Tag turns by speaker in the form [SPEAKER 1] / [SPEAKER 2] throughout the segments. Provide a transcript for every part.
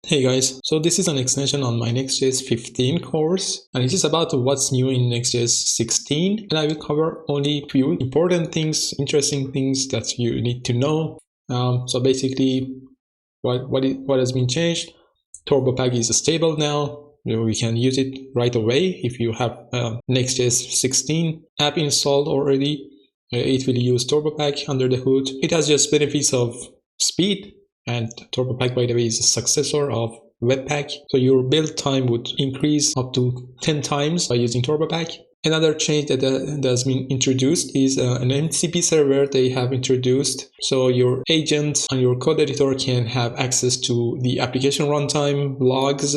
[SPEAKER 1] Hey guys, so this is an extension on my Next.js 15 course, and it is about what's new in Next.js 16, and I will cover only a few important things, interesting things that you need to know. So basically, what has been changed? TurboPack is stable now. We can use it right away. If you have Next.js 16 app installed already, it will use TurboPack under the hood. It has just benefits of speed. And TurboPack, by the way, is a successor of webpack. So your build time would increase up to 10 times by using TurboPack. Another change that has been introduced is an MCP server they have introduced. So your agent and your code editor can have access to the application runtime logs,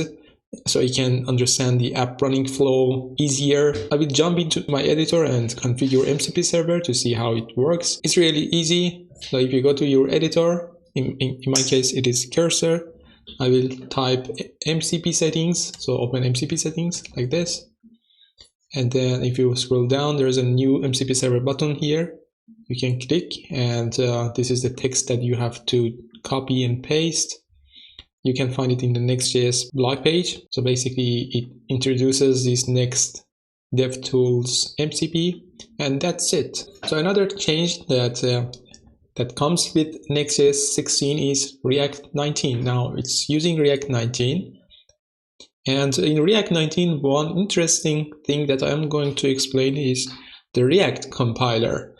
[SPEAKER 1] so you can understand the app running flow easier. I will jump into my editor and configure MCP server to see how it works. It's really easy. So if you go to your editor, in my case it is cursor, I will type MCP settings, so open MCP settings like this, and then if you scroll down, there's a new MCP server button here. You can click, and this is the text that you have to copy and paste. You can find it in the Next.js blog page. So basically it introduces this Next DevTools MCP, and that's it. So another change that comes with Next.js 16 is React 19. Now it's using React 19. And in React 19, one interesting thing that I'm going to explain is the React compiler.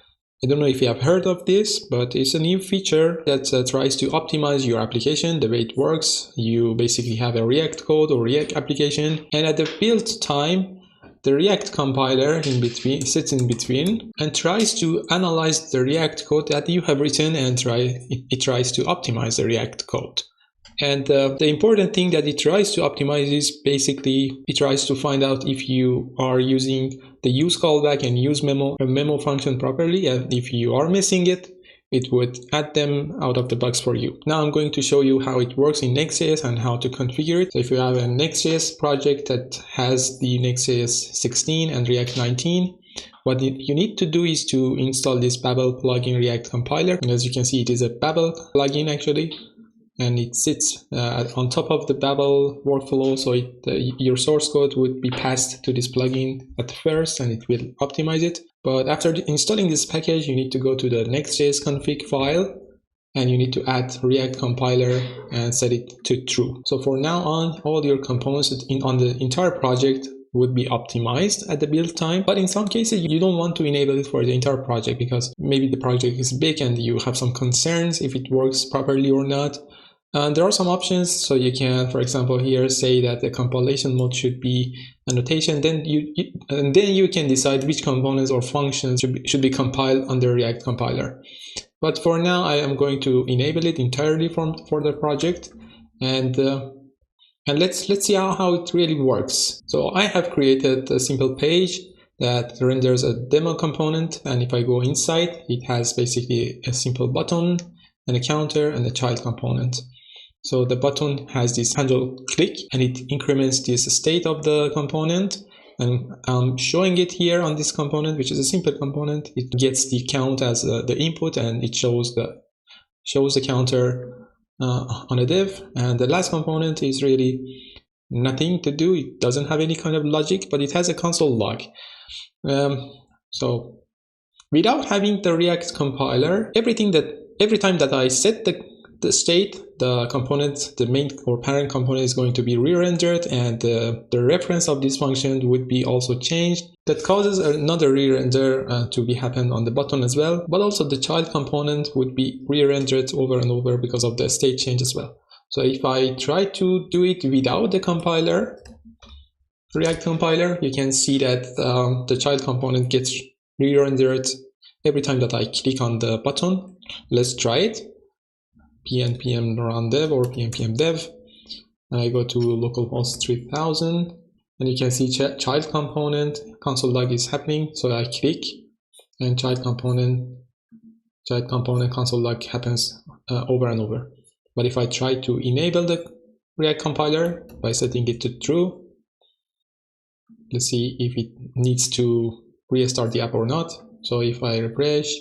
[SPEAKER 1] I don't know if you have heard of this, but it's a new feature that tries to optimize your application, the way it works. You basically have a React code or React application, and at the build time, the React compiler sits in between and tries to analyze the React code that you have written, and it tries to optimize the React code. And the important thing that it tries to optimize is basically it tries to find out if you are using the useCallback and useMemo function properly, and if you are missing it, it would add them out of the box for you. Now I'm going to show you how it works in Next.js and how to configure it. So if you have a Next.js project that has the Next.js 16 and React 19, what you need to do is to install this Babel plugin React compiler. And as you can see, it is a Babel plugin actually, and it sits on top of the Babel workflow. So your source code would be passed to this plugin at first, and it will optimize it. But after installing this package, you need to go to the Next.js config file, and you need to add React compiler and set it to true. So for now on, all your components on the entire project would be optimized at the build time. But in some cases, you don't want to enable it for the entire project because maybe the project is big and you have some concerns if it works properly or not. And there are some options, so you can, for example, here say that the compilation mode should be annotation. Then you can decide which components or functions should be compiled under React compiler. But for now, I am going to enable it entirely for the project, and let's see how it really works. So I have created a simple page that renders a demo component, and if I go inside, it has basically a simple button and a counter and a child component. So the button has this handle click, and it increments this state of the component, and I'm showing it here on this component, which is a simple component. It gets the count as the input, and it shows the counter on a div. And the last component is really nothing to do. It doesn't have any kind of logic, but it has a console log. So without having the React compiler, every time that I set the state, the component, the main or parent component is going to be re-rendered, and the reference of this function would be also changed. That causes another re-render to be happen on the button as well, but also the child component would be re-rendered over and over because of the state change as well. So if I try to do it without the compiler, React compiler, you can see that the child component gets re-rendered every time that I click on the button. Let's try it. pnpm run dev or pnpm dev, and I go to localhost 3000, and you can see child component console log is happening. So I click, and child component console log happens over and over. But if I try to enable the React compiler by setting it to true, let's see if it needs to restart the app or not. So if I refresh,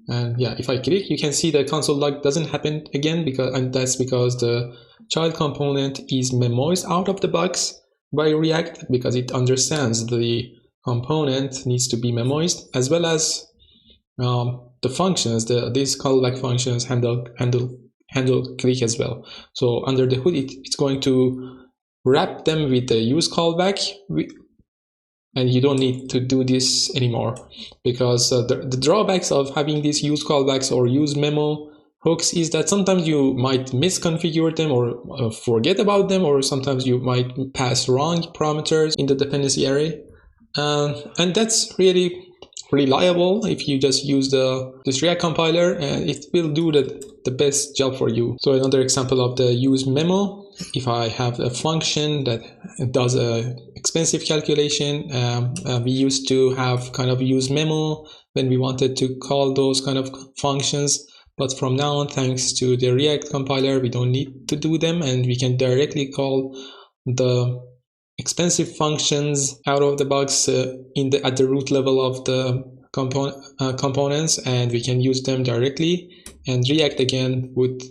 [SPEAKER 1] And yeah, if I click, you can see the console log doesn't happen again, and that's because the child component is memoized out of the box by React, because it understands the component needs to be memoized, as well as the functions, these callback functions handle click as well. So under the hood, it's going to wrap them with the useCallback, and you don't need to do this anymore, because the drawbacks of having these useCallbacks or useMemo hooks is that sometimes you might misconfigure them or forget about them, or sometimes you might pass wrong parameters in the dependency array, and that's really reliable if you just use this React compiler, and it will do the best job for you. So another example of the useMemo, if I have a function that does a expensive calculation, we used to have kind of useMemo when we wanted to call those kind of functions, but from now on, thanks to the React compiler, we don't need to do them, and we can directly call the expensive functions out of the box at the root level of the components, and we can use them directly, and React again would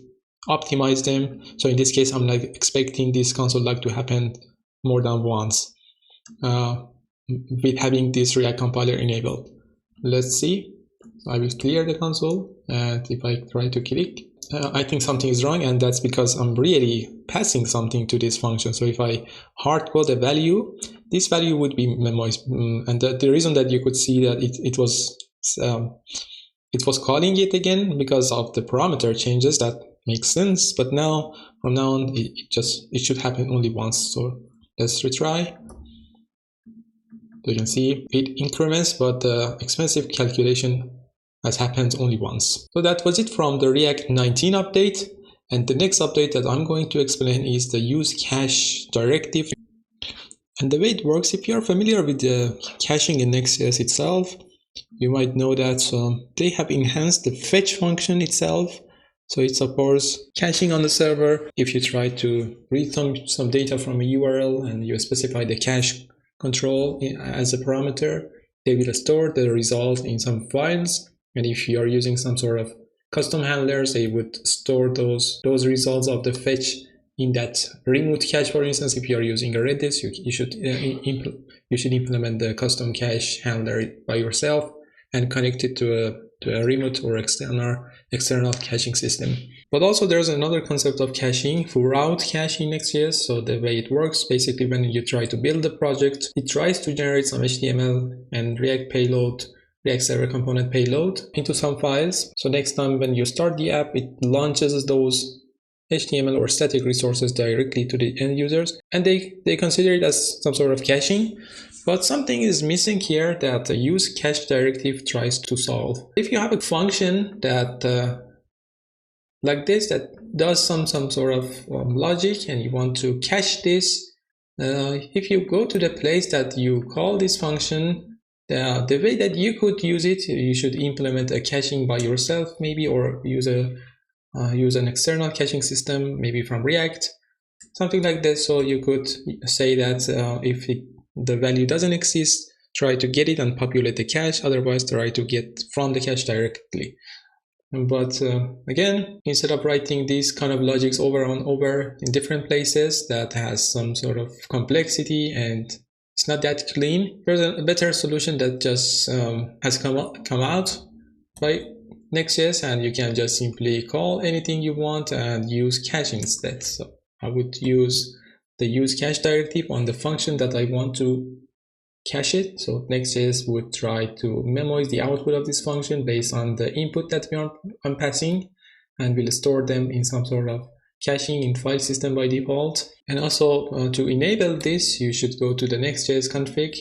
[SPEAKER 1] optimize them. So in this case, I'm like expecting this console log to happen more than once with having this React compiler enabled. Let's see. I will clear the console, and if I try to click, I think something is wrong, and that's because I'm really passing something to this function. So if I hard code a value, this value would be memoized, and the reason that you could see that it was calling it again because of the parameter changes, that makes sense. But now, from now on, it should happen only once. So let's retry. So you can see it increments, but the expensive calculation has happened only once. So that was it from the React 19 update. And the next update that I'm going to explain is the use cache directive. And the way it works, if you're familiar with the caching in Next.js itself, you might know that they have enhanced the fetch function itself. So it supports caching on the server. If you try to read some data from a URL and you specify the cache control as a parameter, they will store the result in some files. And if you are using some sort of custom handlers, they would store those results of the fetch in that remote cache. For instance, if you are using a Redis, you should implement the custom cache handler by yourself and connect it to a remote or external caching system. But also there's another concept of caching, route caching in Next.js. So the way it works, basically when you try to build a project, it tries to generate some HTML and React Server component payload into some files. So next time when you start the app, it launches those HTML or static resources directly to the end users, and they consider it as some sort of caching. But something is missing here that the use cache directive tries to solve. If you have a function that like this, that does some sort of logic, and you want to cache this, if you go to the place that you call this function, the way that you could use it, you should implement a caching by yourself maybe, or use an external caching system, maybe from React, something like that. So you could say that if the value doesn't exist, try to get it and populate the cache, otherwise try to get from the cache directly. But again, instead of writing these kind of logics over and over in different places that has some sort of complexity and it's not that clean, there's a better solution that just has come out by Next.js, and you can just simply call anything you want and use cache instead. So I would use the use cache directive on the function that I want to cache it. So Next.js would try to memoize the output of this function based on the input that I'm passing, and will store them in some sort of caching in file system by default. And also to enable this, you should go to the Next.js config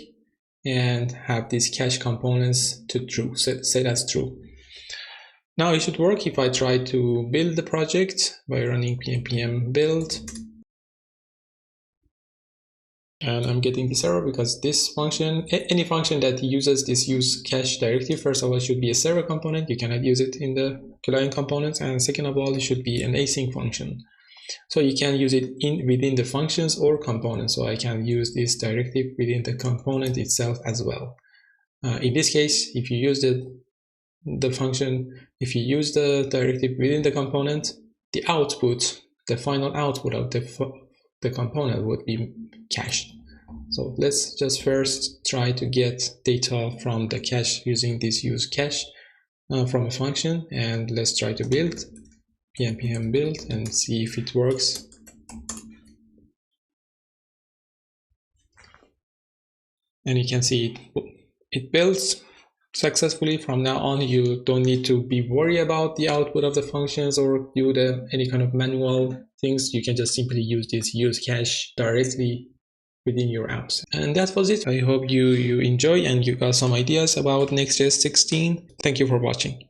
[SPEAKER 1] and have these cache components to true, set as true. Now it should work if I try to build the project by running pnpm build. And I'm getting this error because this function, any function that uses this use cache directive, first of all, should be a server component. You cannot use it in the client components. And second of all, it should be an async function. So you can use it within the functions or components. So I can use this directive within the component itself as well. In this case, if you use it the function, if you use the directive within the component, the output, the final output of the component would be cached. So let's just first try to get data from the cache using this use cache from a function, and let's try to build npm build and see if it works. And you can see it builds successfully. From now on, you don't need to be worried about the output of the functions or do any kind of manual things. You can just simply use this use cache directly within your apps. And that was it. I hope you enjoy and you got some ideas about Next.js 16. Thank you for watching.